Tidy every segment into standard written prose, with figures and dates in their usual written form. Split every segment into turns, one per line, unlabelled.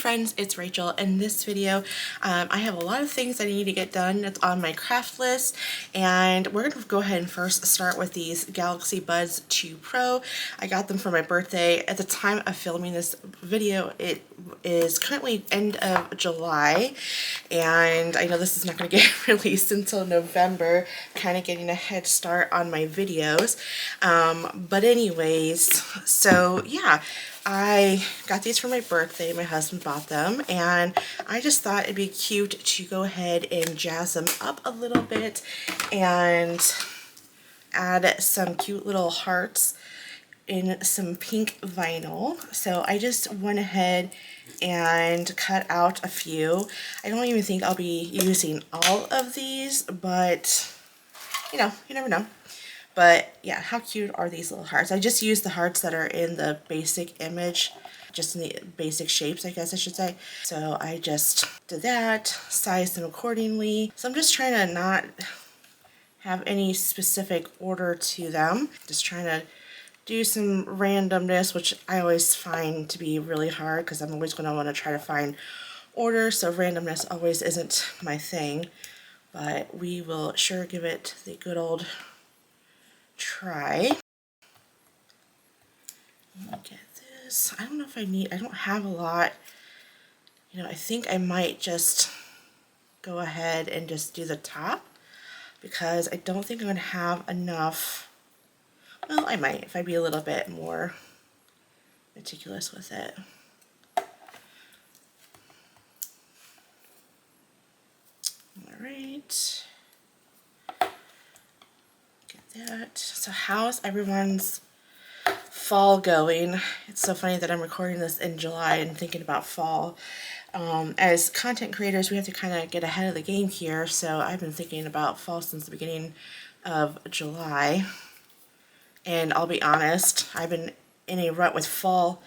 friends, it's Rachel. In this video, I have a lot of things I need to get done. It's on my craft list, and we're going to go ahead and first start with these Galaxy Buds 2 Pro. I got them for my birthday. At the time of filming this video, it is currently end of July, and I know this is not going to get released until November, kind of getting a head start on my videos. But anyways, so yeah, I got these for my birthday. My husband bought them, and I just thought it'd be cute to go ahead and jazz them up a little bit and add some cute little hearts in some pink vinyl. So I just went ahead and cut out a few. I don't even think I'll be using all of these, but you know, you never know. But yeah, how cute are these little hearts? I just used the hearts that are in the basic image, just in the basic shapes, I guess I should say. So I just did that, sized them accordingly. So I'm just trying to not have any specific order to them. Just trying to do some randomness, which I always find to be really hard because I'm always going to want to try to find order. So randomness always isn't my thing, but we will sure give it the good old try. Look at this. I don't know if I don't have a lot. You know, I think I might just go ahead and just do the top because I don't think I'm going to have enough. Well, I might if I be a little bit more meticulous with it. All right. Get that. So how's everyone's fall going? It's so funny that I'm recording this in July and thinking about fall. As content creators, we have to kind of get ahead of the game here, so I've been thinking about fall since the beginning of July. And I'll be honest, I've been in a rut with fall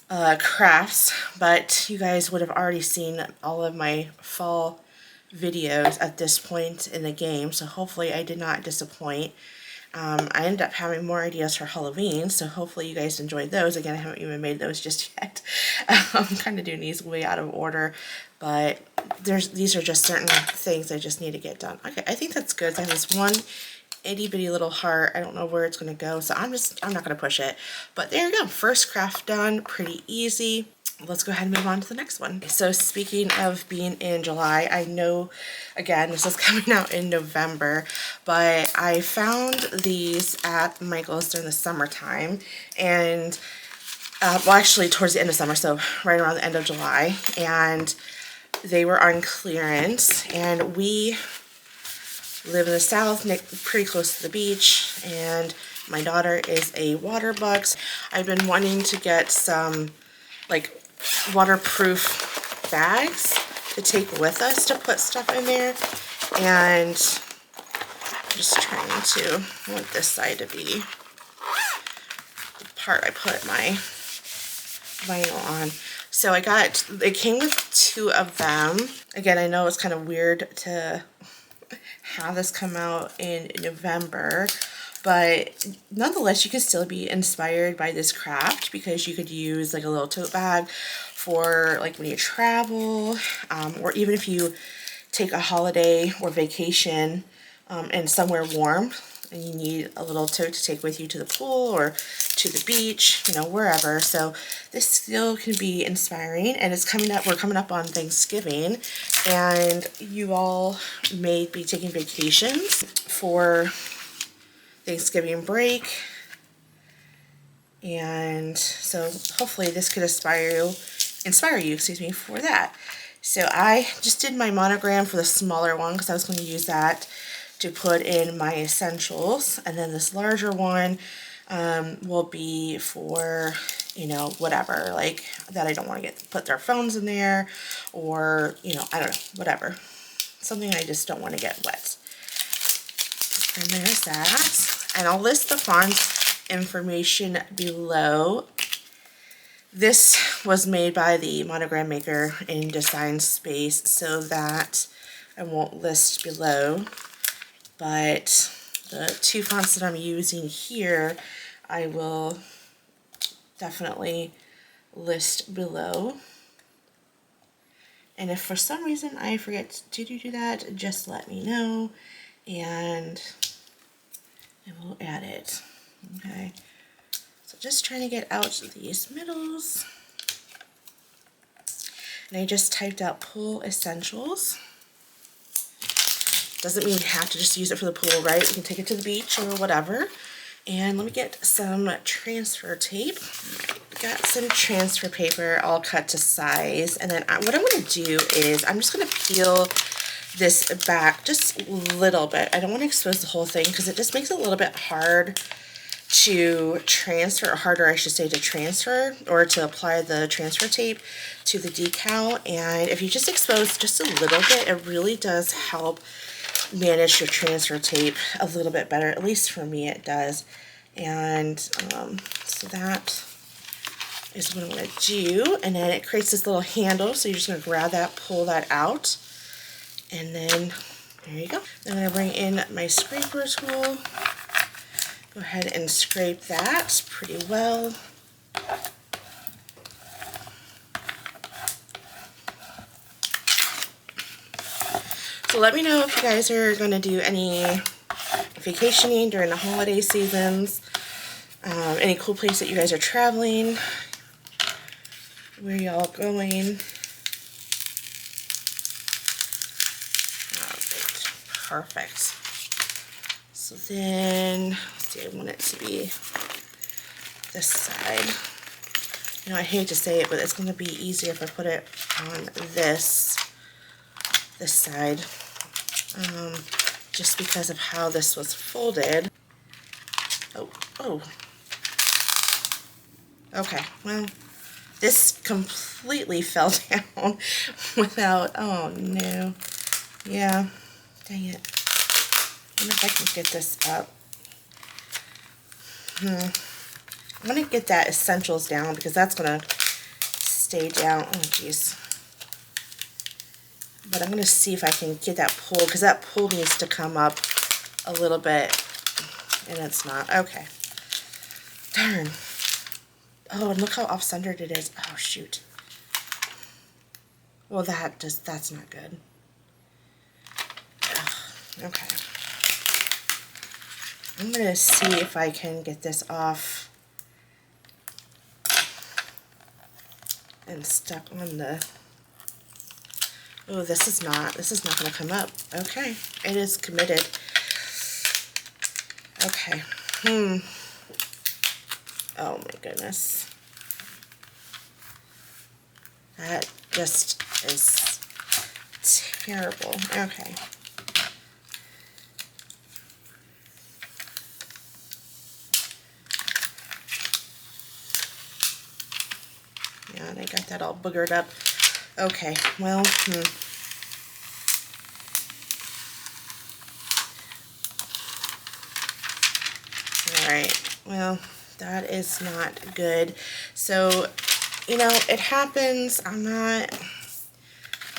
crafts, but you guys would have already seen all of my fall videos at this point in the game, so hopefully I did not disappoint. I ended up having more ideas for Halloween, so hopefully you guys enjoyed those. Again, I haven't even made those just yet. I'm kind of doing these way out of order, but these are just certain things I just need to get done. Okay, I think that's good. I have this one itty bitty little heart. I don't know where it's going to go, so I'm not going to push it. But there you go. First craft done. Pretty easy. Let's go ahead and move on to the next one. So speaking of being in July, I know, again, this is coming out in November, but I found these at Michael's during the summertime, and well, actually towards the end of summer, so right around the end of July, and they were on clearance, and we live in the south, pretty close to the beach, and my daughter is a water buff. I've been wanting to get some like waterproof bags to take with us to put stuff in there, and I'm just trying to, I want this side to be the part I put my vinyl on. So it came with 2 of them. Again, I know it's kind of weird to have this come out in November, but nonetheless you can still be inspired by this craft because you could use like a little tote bag for like when you travel, or even if you take a holiday or vacation and somewhere warm and you need a little tote to take with you to the pool or to the beach, you know, wherever. So this still can be inspiring, and it's coming up, we're coming up on Thanksgiving, and you all may be taking vacations for Thanksgiving break, and so hopefully this could inspire you, excuse me, for that. So I just did my monogram for the smaller one because I was going to use that to put in my essentials, and then this larger one will be for, you know, whatever, like that I don't want to put their phones in there, or, you know, I don't know, whatever, something I just don't want to get wet. And there's that, and I'll list the font information below. This was made by the Monogram maker in Design Space, so that I won't list below, but the 2 fonts that I'm using here I will definitely list below. And if for some reason I forget to do that, just let me know and I will add it. Okay, so just trying to get out these middles. And I just typed out pool essentials. Doesn't mean you have to just use it for the pool, right? You can take it to the beach or whatever. And let me get some transfer tape. Got some transfer paper all cut to size. And then what I'm going to do is I'm just going to peel this back just a little bit. I don't want to expose the whole thing because it just makes it a little bit hard to transfer, or harder I should say, to transfer or to apply the transfer tape to the decal. And if you just expose just a little bit, it really does help manage your transfer tape a little bit better. At least for me it does. And so that is what I'm going to do. And then it creates this little handle, so you're just going to grab that, pull that out, and then there you go. Then I'm going to bring in my scraper tool. Go ahead and scrape that pretty well. So let me know if you guys are going to do any vacationing during the holiday seasons, any cool place that you guys are traveling, where y'all going. Alright, perfect. So then, let's see, I want it to be this side. You know, I hate to say it, but it's going to be easier if I put it on this side, just because of how this was folded. Oh. Okay, well, this completely fell down without, oh no. Yeah, dang it. I wonder if I can get this up. I'm going to get that essentials down because that's going to stay down. Oh, geez. But I'm going to see if I can get that pull, because that pull needs to come up a little bit, and it's not. Okay. Darn. Oh, and look how off-centered it is. Oh, shoot. Well, that's not good. Ugh. Okay. I'm going to see if I can get this off and stuck on the... Oh, this is not going to come up. Okay, it is committed. Okay. Oh my goodness. That just is terrible. Okay. Yeah, and I got that all boogered up. Okay, well, Alright, well, that is not good. So, you know, it happens. I'm not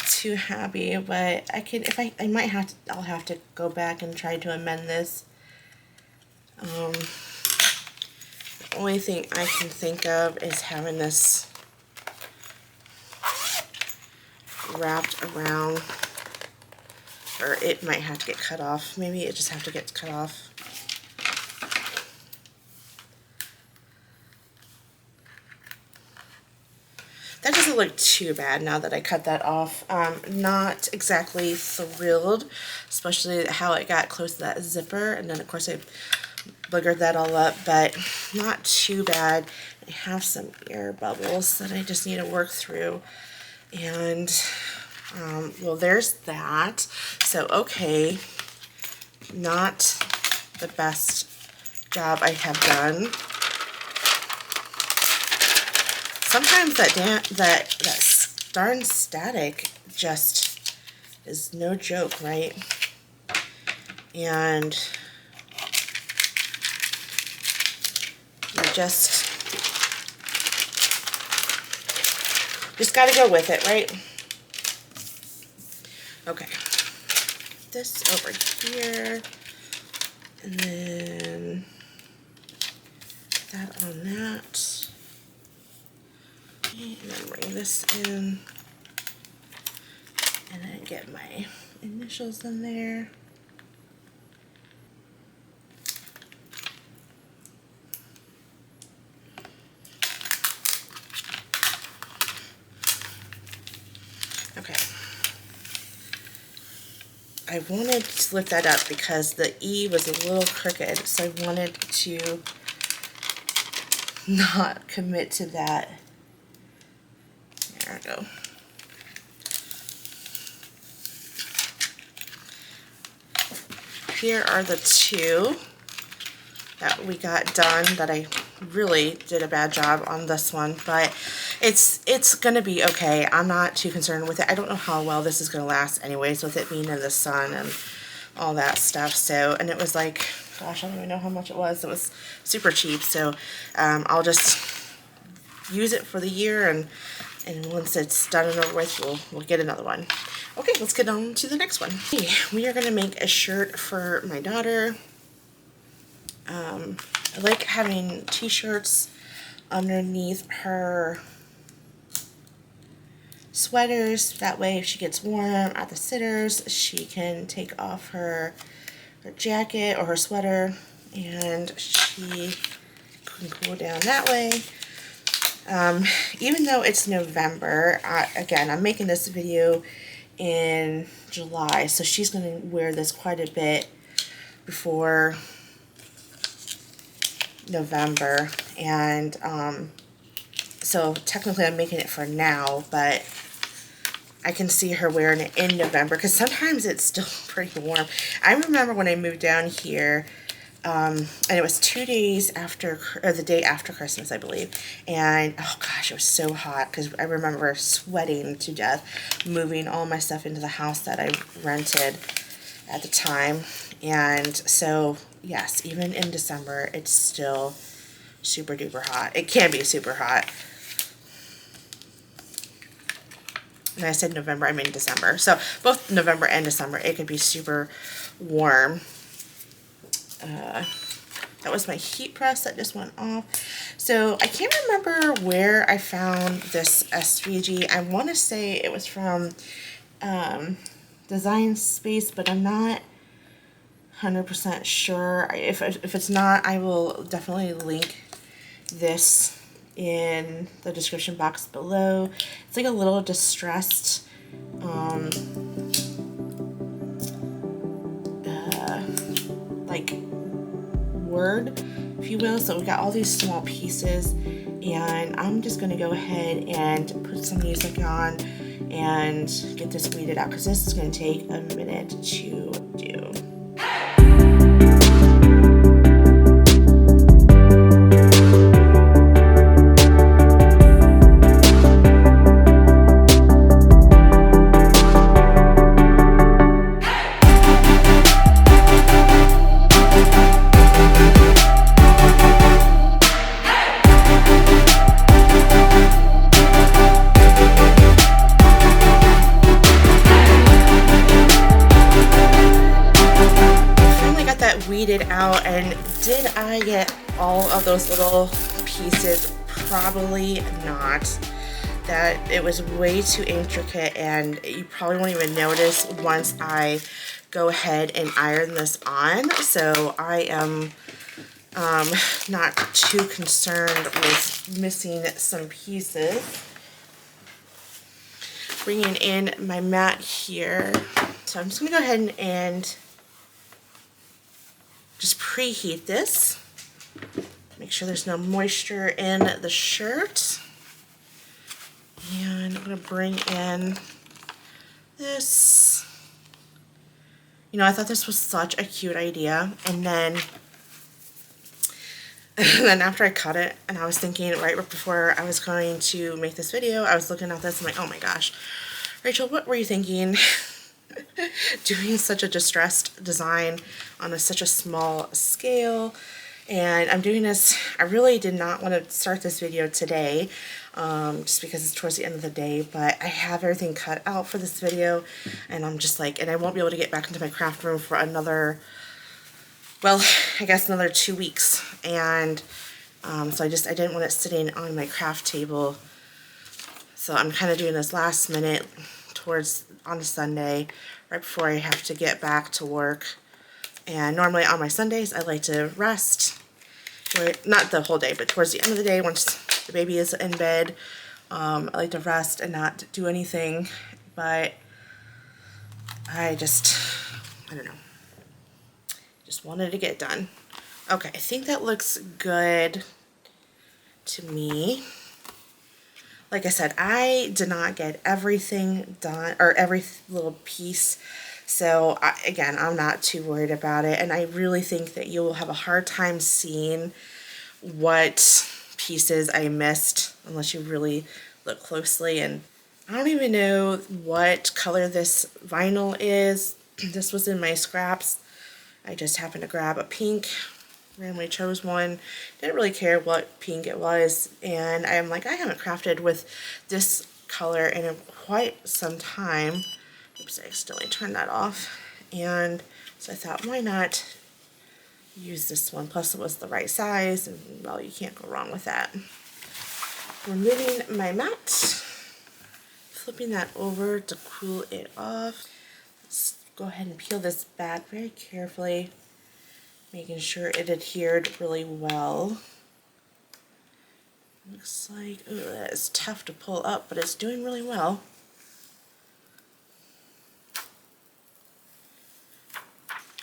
too happy, but I can, if I might have to, I'll have to go back and try to amend this. The only thing I can think of is having this wrapped around, or it might have to get cut off. Maybe it just have to get cut off. That doesn't look too bad now that I cut that off. Not exactly thrilled, especially how it got close to that zipper, and then of course I boogered that all up, but not too bad. I have some air bubbles that I just need to work through, and well, there's that. So okay, not the best job I have done. Sometimes that darn static just is no joke, right? And you just got to go with it, right? Okay, this over here, and then that on that, and then bring this in. get my initials in there. Okay. I wanted to lift that up because the E was a little crooked, so I wanted to not commit to that. There we go. Here are the two that we got done that I really did a bad job on this one, but it's gonna be okay. I'm not too concerned with it. I don't know how well this is gonna last anyways with it being in the sun and all that stuff. So, and it was like, gosh, I don't even know how much it was. It was super cheap. So I'll just use it for the year, and once it's done and over with, we'll get another one. Okay, let's get on to the next one. Okay, we are gonna make a shirt for my daughter. I like having t-shirts underneath her sweaters. That way if she gets warm at the sitters, she can take off her jacket or her sweater and she can cool down that way. Even though it's November, again, I'm making this video in July, so she's going to wear this quite a bit before November, and so technically I'm making it for now, but I can see her wearing it in November because sometimes it's still pretty warm. I remember when I moved down here, and it was 2 days after, or the day after Christmas, I believe, and oh gosh, it was so hot because I remember sweating to death, moving all my stuff into the house that I rented at the time. And so yes, even in December it's still super duper hot. It can be super hot. And I said November, I mean December. So both November and December it could be super warm. That was my heat press that just went off. So I can't remember where I found this SVG. I want to say it was from Design Space, but I'm not 100% sure. If it's not, I will definitely link this in the description box below. It's like a little distressed like word, if you will. So we got all these small pieces, and I'm just going to go ahead and put some music on and get this weeded out because this is going to take a minute to do. Weeded out, and did I get all of those little pieces? Probably not. That it was way too intricate, and you probably won't even notice once I go ahead and iron this on. So I am not too concerned with missing some pieces. Bringing in my mat here, so I'm just gonna go ahead and just preheat this. Make sure there's no moisture in the shirt. And I'm gonna bring in this. You know, I thought this was such a cute idea. And then after I cut it, and I was thinking right before I was going to make this video, I was looking at this and I'm like, oh my gosh, Rachel, what were you thinking? Doing such a distressed design on such a small scale. And I'm doing this, I really did not want to start this video today, just because it's towards the end of the day, but I have everything cut out for this video, and I'm just like, and I won't be able to get back into my craft room for another, well, I guess another 2 weeks. And so I didn't want it sitting on my craft table. So I'm kind of doing this last minute on a Sunday, right before I have to get back to work. And normally on my Sundays, I like to rest. Not the whole day, but towards the end of the day, once the baby is in bed, I like to rest and not do anything. But I don't know. Just wanted to get done. Okay, I think that looks good to me. Like I said, I did not get everything done, or every little piece. So again, I'm not too worried about it. And I really think that you will have a hard time seeing what pieces I missed unless you really look closely. And I don't even know what color this vinyl is. This was in my scraps. I just happened to grab a pink, randomly chose one, didn't really care what pink it was, and I'm like, I haven't crafted with this color in quite some time. Oops, I accidentally turned that off. And so I thought, why not use this one? Plus it was the right size, and well, you can't go wrong with that. Removing my mat, flipping that over to cool it off. Let's go ahead and peel this back very carefully, making sure it adhered really well. Looks like, ooh, that is tough to pull up, but it's doing really well.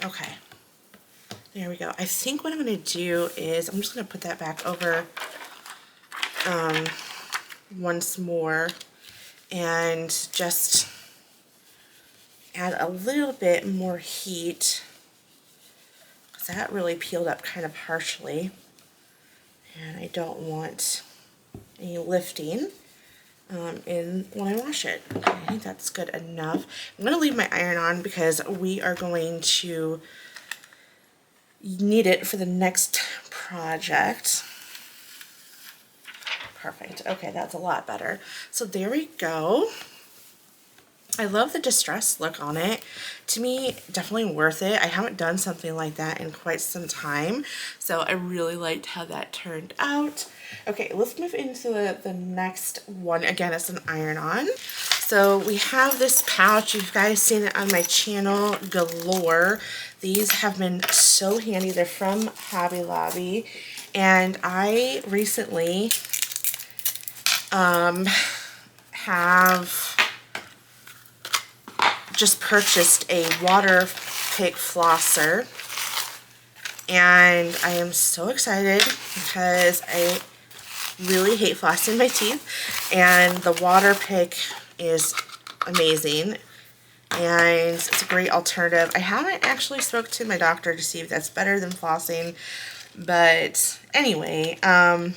Okay, there we go. I think what I'm going to do is I'm just going to put that back over once more and just add a little bit more heat, because that really peeled up kind of harshly, and I don't want any lifting in when I wash it. I think that's good enough. I'm going to leave my iron on because we are going to need it for the next project. Perfect. Okay, that's a lot better. So there we go. I love the distressed look on it. To me, definitely worth it. I haven't done something like that in quite some time, so I really liked how that turned out. Okay, let's move into the next one. Again, it's an iron-on. So we have this pouch. You've guys seen it on my channel galore. These have been so handy. They're from Hobby Lobby, and I recently have just purchased a water pick flosser, and I am so excited because I really hate flossing my teeth, and the water pick is amazing and it's a great alternative. I haven't actually spoke to my doctor to see if that's better than flossing, but anyway, I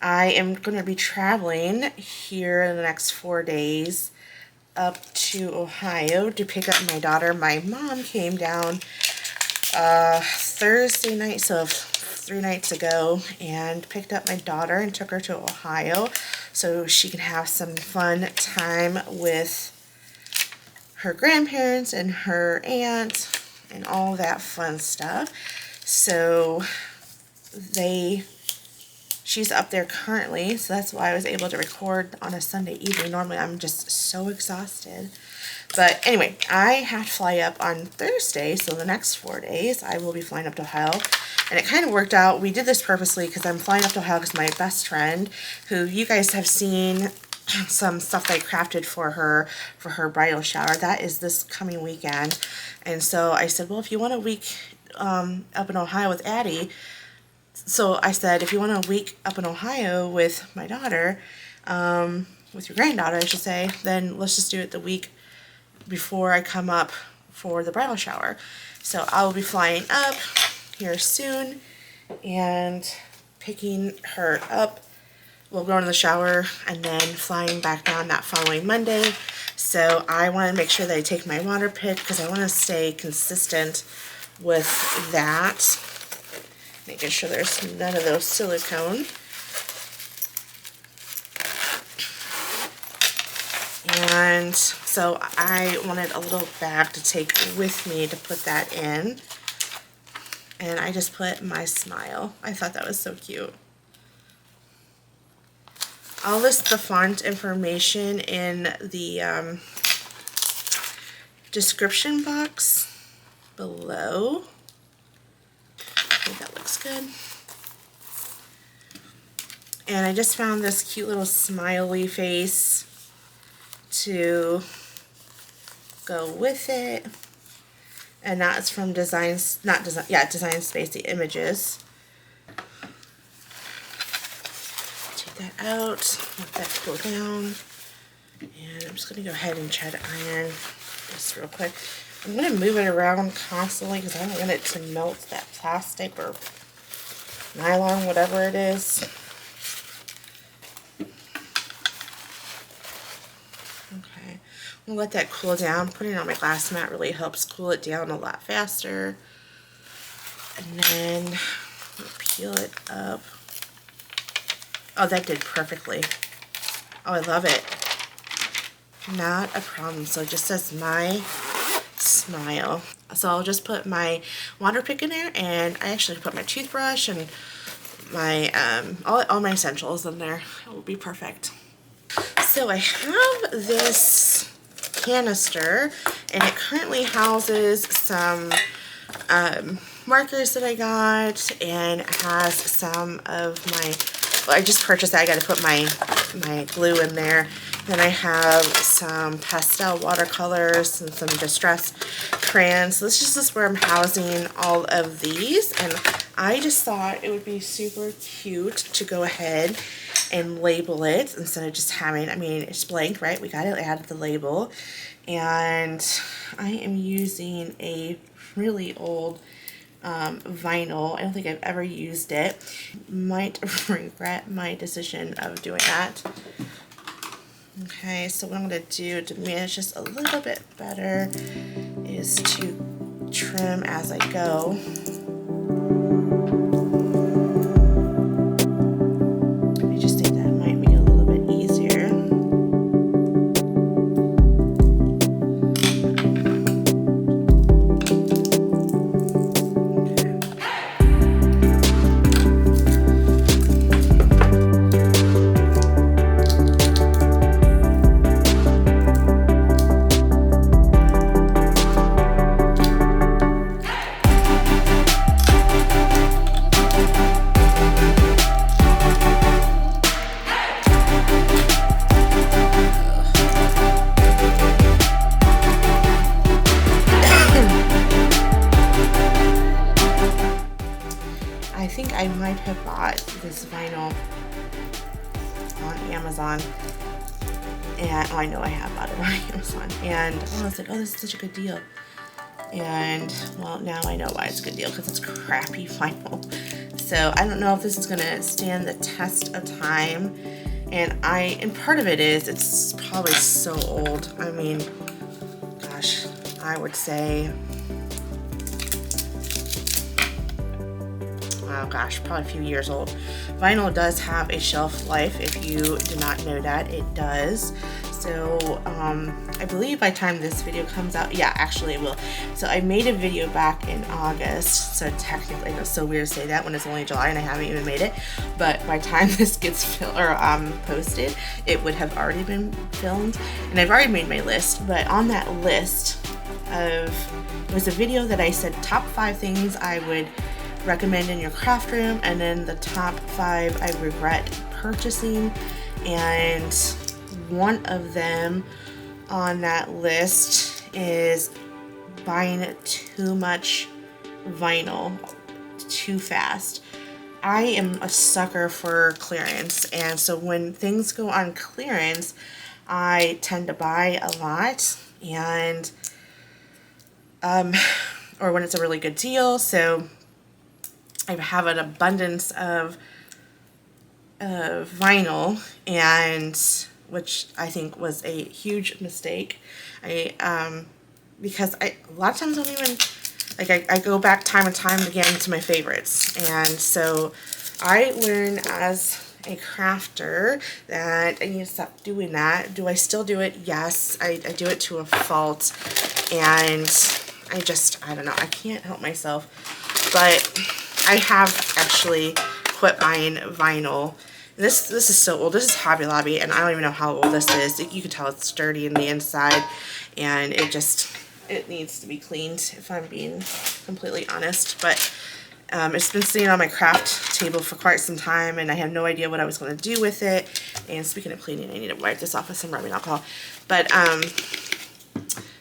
am going to be traveling here in the next 4 days up to Ohio to pick up my daughter. My mom came down Thursday night, so 3 nights ago, and picked up my daughter and took her to Ohio so she can have some fun time with her grandparents and her aunt and all that fun stuff. So she's up there currently, so that's why I was able to record on a Sunday evening. Normally I'm just so exhausted. But anyway, I have to fly up on Thursday, so the next 4 days I will be flying up to Ohio. And it kind of worked out. We did this purposely because I'm flying up to Ohio because my best friend, who you guys have seen some stuff that I crafted for her bridal shower, that is this coming weekend. And so I said, well, if you want a week up in Ohio with Addie, so I said, if you want a week up in Ohio with my daughter, with your granddaughter, I should say, then let's just do it the week before I come up for the bridal shower. So I will be flying up here soon and picking her up. We'll go into the shower and then flying back down that following Monday. So I want to make sure that I take my water pick because I want to stay consistent with that. Making sure there's none of those silicone. And so I wanted a little bag to take with me to put that in. And I just put my smile. I thought that was so cute. I'll list the font information in the description box below. I think that looks good. And I just found this cute little smiley face to go with it. And that's from Design Space, the images. Take that out, let that cool down. And I'm just going to go ahead and try to iron this real quick. I'm going to move it around constantly because I don't want it to melt that plastic or nylon, whatever it is. Okay, I'm going to let that cool down. Putting it on my glass mat really helps cool it down a lot faster. And then peel it up. Oh, that did perfectly. Oh, I love it. Not a problem. So it just says my smile. So I'll just put my water pick in there, and I actually put my toothbrush and my all my essentials in there. It will be perfect. So I have this canister, and it currently houses some markers that I got, and it has some of my, well, I just purchased that. I got to put my glue in there. Then I have some pastel watercolors and some distress crayons. So this is where I'm housing all of these, and I just thought it would be super cute to go ahead and label it instead of just having, I mean, it's blank, right? We got to add the label. And I am using a really old vinyl. I don't think I've ever used it. Might regret my decision of doing that. Okay, so what I'm going to do to make it just a little bit better is to trim as I go. I just think that might be a little bit easier. I think I might have bought this vinyl on Amazon, and oh, I know I have bought it on Amazon, and I was like, oh, this is such a good deal. And well, now I know why it's a good deal, because it's crappy vinyl. So I don't know if this is gonna stand the test of time, and part of it is it's probably so old. I mean, gosh, I would say, oh gosh, probably a few years old. Vinyl does have a shelf life. If you do not know that, it does. So I believe by the time this video comes out, yeah, actually it will. So I made a video back in August, so technically, it's so weird to say that when it's only July and I haven't even made it, but by the time this gets posted, it would have already been filmed, and I've already made my list. But on that list it was a video that I said top 5 things I would recommend in your craft room, and then the top 5 I regret purchasing, and one of them on that list is buying too much vinyl too fast. I am a sucker for clearance, and so when things go on clearance, I tend to buy a lot, and or when it's a really good deal. So I have an abundance of vinyl, and which I think was a huge mistake. Because a lot of times I don't even, like, I go back time and time again to my favorites, and so I learned as a crafter that I need to stop doing that. Do I still do it? Yes, I do it to a fault, and I don't know, I can't help myself. But I have actually quit buying vinyl This is so old. This is Hobby Lobby, and I don't even know how old this is. You can tell it's dirty in the inside, and it needs to be cleaned, if I'm being completely honest. But it's been sitting on my craft table for quite some time, and I have no idea what I was going to do with it. And speaking of cleaning, I need to wipe this off with some rubbing alcohol. But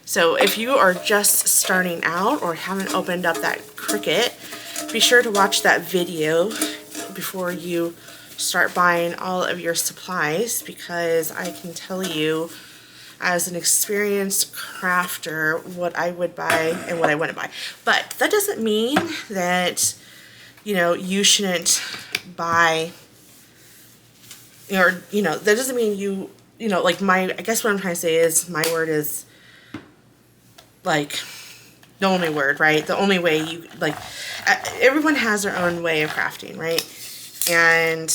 so if you are just starting out or haven't opened up that Cricut, be sure to watch that video before you start buying all of your supplies, because I can tell you as an experienced crafter what I would buy and what I wouldn't buy. But that doesn't mean that, you know, you shouldn't buy, or, you know, that doesn't mean you know, like I guess what I'm trying to say is my word is like the only word, right? The only way you, like, everyone has their own way of crafting, right? And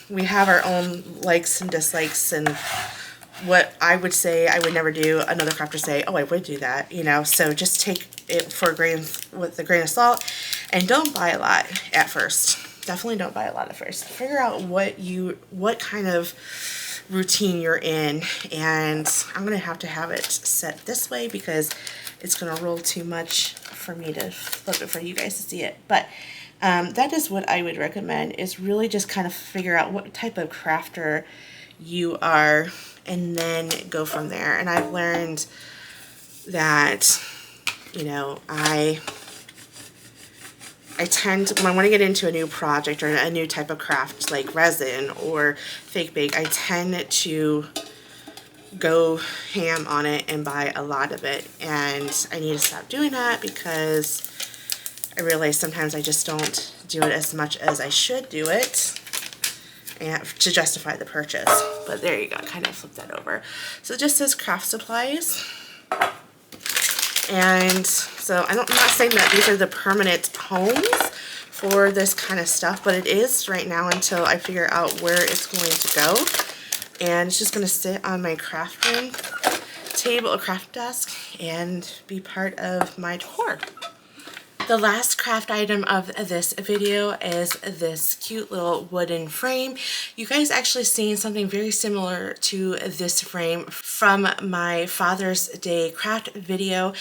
we have our own likes and dislikes, and what I would say I would never do, another crafter say, oh, I would do that, you know? So just take it with a grain of salt, and don't buy a lot at first. Definitely don't buy a lot at first. Figure out what kind of routine you're in, and I'm gonna have to have it set this way because it's gonna roll too much for me to flip it for you guys to see it. But that is what I would recommend, is really just kind of figure out what type of crafter you are, and then go from there. And I've learned that, you know, I tend to, when I want to get into a new project or a new type of craft like resin or fake bake, I tend to go ham on it and buy a lot of it. And I need to stop doing that because I realize sometimes I just don't do it as much as I should do it, and to justify the purchase. But there you go, kind of flip that over. So it just says craft supplies. And so I'm not saying that these are the permanent homes for this kind of stuff, but it is right now until I figure out where it's going to go. And it's just going to sit on my craft room table or craft desk and be part of my decor. The last craft item of this video is this cute little wooden frame. You guys actually seen something very similar to this frame from my Father's Day craft video.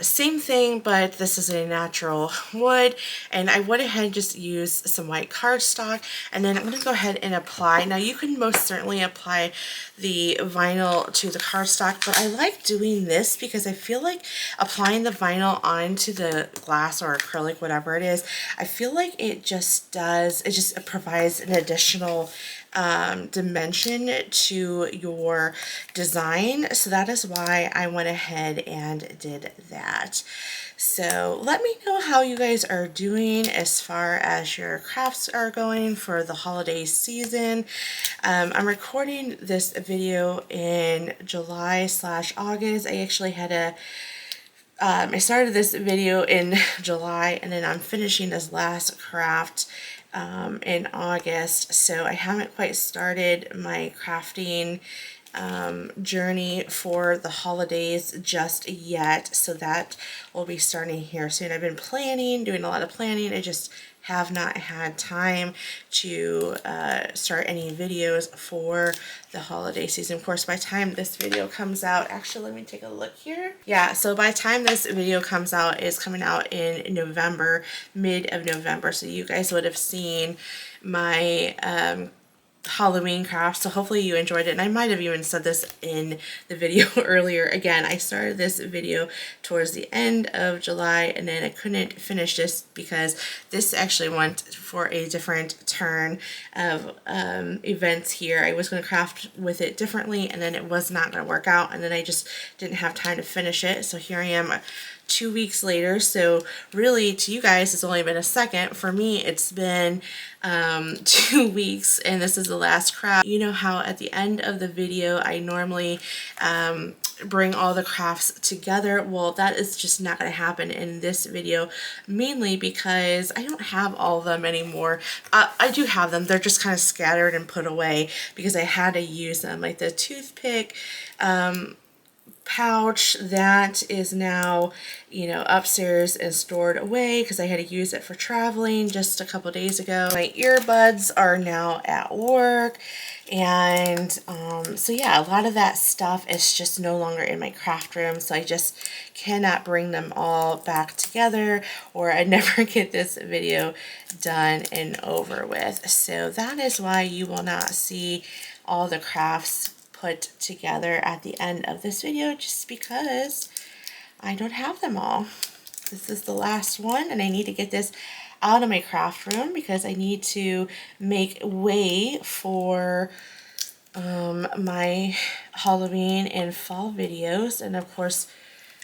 Same thing, but this is a natural wood, and I went ahead and just used some white cardstock, and then I'm going to go ahead and apply. Now you can most certainly apply the vinyl to the cardstock, but I like doing this because I feel like applying the vinyl onto the glass or acrylic, whatever it is, I feel like it just provides an additional dimension to your design. So that is why I went ahead and did that. So let me know how you guys are doing as far as your crafts are going for the holiday season. I'm recording this video in July/August. I actually had I started this video in July, and then I'm finishing this last craft in August, so I haven't quite started my crafting journey for the holidays just yet, so that will be starting here soon. I've been doing a lot of planning. I just have not had time to start any videos for the holiday season. Of course, by the time this video comes out, actually, let me take a look here. Yeah, so by the time this video comes out, it's coming out in November, mid of November. So you guys would have seen my Halloween craft, so hopefully you enjoyed it. And I might have even said this in the video earlier. Again, I started this video towards the end of July, and then I couldn't finish this because this actually went for a different turn of events here. I was going to craft with it differently, and then it was not going to work out, and then I just didn't have time to finish it. So here I am 2 weeks later. So really, to you guys, it's only been a second. For me, it's been 2 weeks, and this is the last craft. You know how at the end of the video I normally bring all the crafts together? Well, that is just not going to happen in this video, mainly because I don't have all of them anymore. I do have them, they're just kind of scattered and put away because I had to use them, like the toothpick pouch that is now, you know, upstairs and stored away because I had to use it for traveling just a couple days ago. My earbuds are now at work, and so yeah, a lot of that stuff is just no longer in my craft room, so I just cannot bring them all back together, or I never get this video done and over with. So that is why you will not see all the crafts put together at the end of this video, just because I don't have them all. This is the last one, and I need to get this out of my craft room because I need to make way for my Halloween and fall videos. And of course,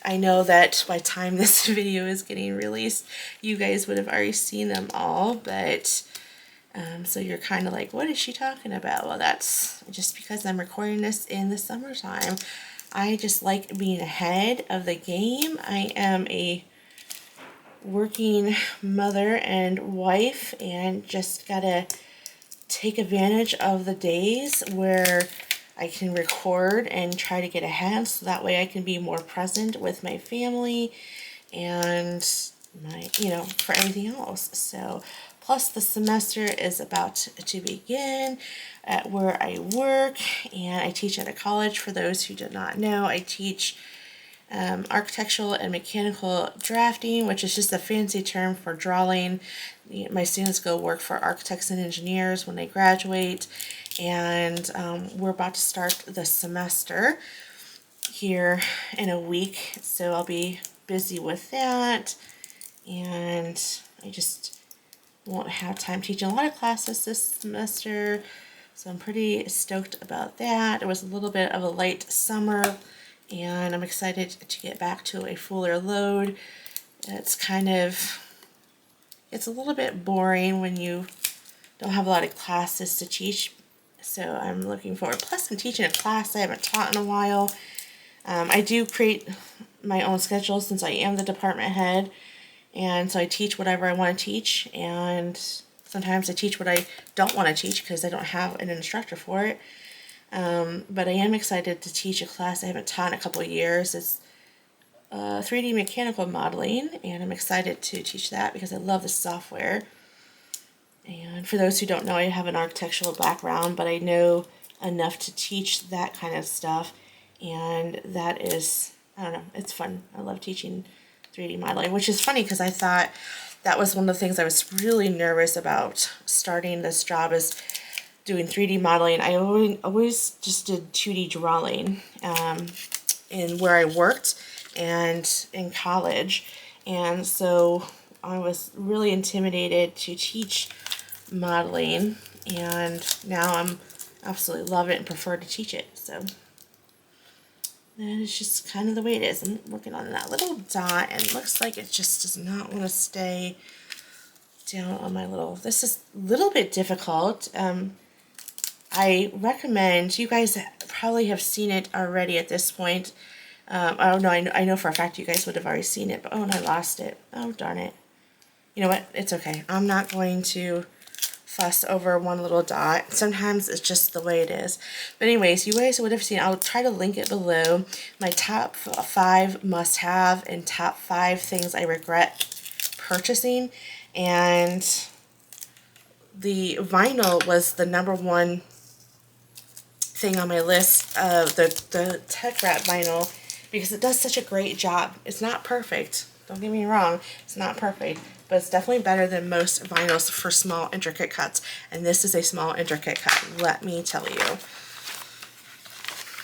I know that by the time this video is getting released, you guys would have already seen them all, but so you're kind of like, what is she talking about? Well, that's just because I'm recording this in the summertime. I just like being ahead of the game. I am a working mother and wife, and just gotta take advantage of the days where I can record and try to get ahead, so that way I can be more present with my family and my, you know, for everything else. So plus the semester is about to begin at where I work, and I teach at a college. For those who do not know, I teach architectural and mechanical drafting, which is just a fancy term for drawing. My students go work for architects and engineers when they graduate, and we're about to start the semester here in a week, so I'll be busy with that, and I just won't have time teaching a lot of classes this semester, so I'm pretty stoked about that. It was a little bit of a light summer, and I'm excited to get back to a fuller load. It's a little bit boring when you don't have a lot of classes to teach, so I'm looking forward. Plus, I'm teaching a class I haven't taught in a while. I do create my own schedule since I am the department head, and so I teach whatever I want to teach, and sometimes I teach what I don't want to teach because I don't have an instructor for it. But I am excited to teach a class I haven't taught in a couple of years. It's 3D mechanical modeling, and I'm excited to teach that because I love the software. And for those who don't know, I have an architectural background, but I know enough to teach that kind of stuff, and that is, I don't know, it's fun. I love teaching 3D modeling, which is funny because I thought that was one of the things I was really nervous about starting this job, is doing 3D modeling. I always just did 2D drawing in where I worked and in college, and so I was really intimidated to teach modeling, and now I'm absolutely love it and prefer to teach it. So that is just kind of the way it is. I'm working on that little dot, and it looks like it just does not want to stay down on my little, this is a little bit difficult. I recommend, you guys probably have seen it already at this point. Oh no, I know for a fact you guys would have already seen it, but oh, and I lost it. Oh, darn it. You know what? It's okay. I'm not going to fuss over one little dot. Sometimes it's just the way it is. But anyways, you guys would have seen, I'll try to link it below, my top 5 must-have and top 5 things I regret purchasing. And the vinyl was the #1 thing on my list of the Tech Wrap vinyl, because it does such a great job. It's not perfect. Don't get me wrong. It's not perfect, but it's definitely better than most vinyls for small, intricate cuts. And this is a small, intricate cut, let me tell you.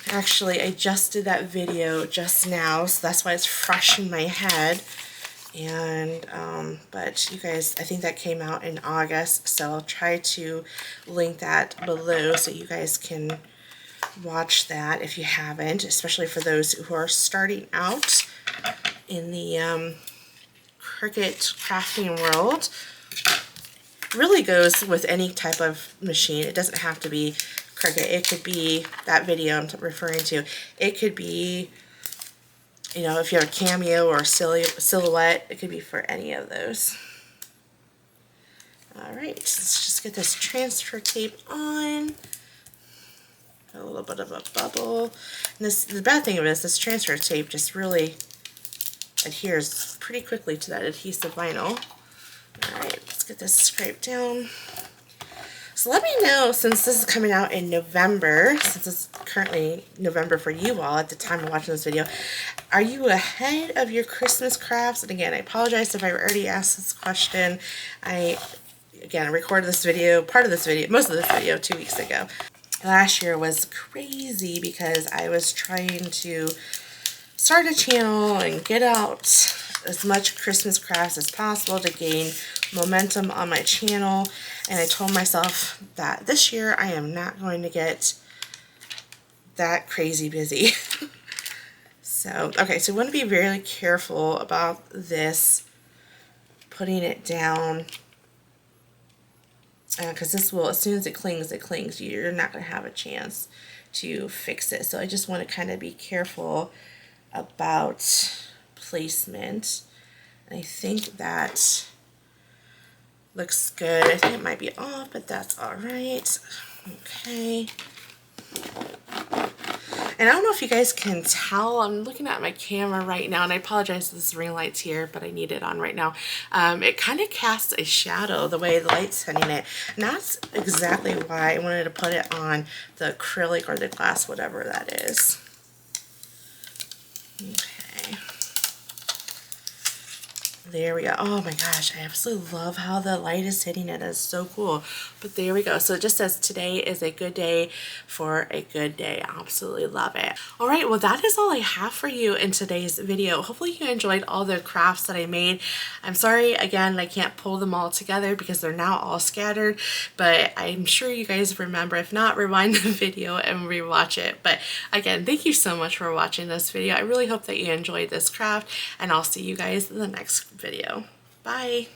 Actually, I just did that video just now, so that's why it's fresh in my head. And, but you guys, I think that came out in August, so I'll try to link that below so you guys can watch that if you haven't, especially for those who are starting out in the Cricut crafting world. Really goes with any type of machine. It doesn't have to be Cricut. It could be that video I'm referring to. It could be, you know, if you have a Cameo or a Silhouette, it could be for any of those. Alright, let's just get this transfer tape on. A little bit of a bubble. And this, the bad thing of it is this transfer tape just really adheres pretty quickly to that adhesive vinyl. Alright, let's get this scraped down. So let me know, since this is coming out in November, since it's currently November for you all at the time of watching this video, are you ahead of your Christmas crafts? And again, I apologize if I already asked this question. I recorded this video, most of this video 2 weeks ago. Last year was crazy because I was trying to start a channel and get out as much Christmas crafts as possible to gain momentum on my channel, and I told myself that this year I am not going to get that crazy busy. So, okay, so I want to be very careful about this, putting it down, because this will, as soon as it clings, you're not going to have a chance to fix it. So I just want to kind of be careful about placement. And I think that looks good. I think it might be off, but that's all right. Okay. And I don't know if you guys can tell, I'm looking at my camera right now, and I apologize for this ring light's here, but I need it on right now. It kind of casts a shadow the way the light's hitting it. And that's exactly why I wanted to put it on the acrylic or the glass, whatever that is. Okay. There we go. Oh my gosh, I absolutely love how the light is hitting it. It's so cool. But there we go. So it just says today is a good day for a good day. I absolutely love it. All right, well that is all I have for you in today's video. Hopefully you enjoyed all the crafts that I made. I'm sorry again I can't pull them all together because they're now all scattered, but I'm sure you guys remember. If not, rewind the video and rewatch it. But again, thank you so much for watching this video. I really hope that you enjoyed this craft, and I'll see you guys in the next video. Bye.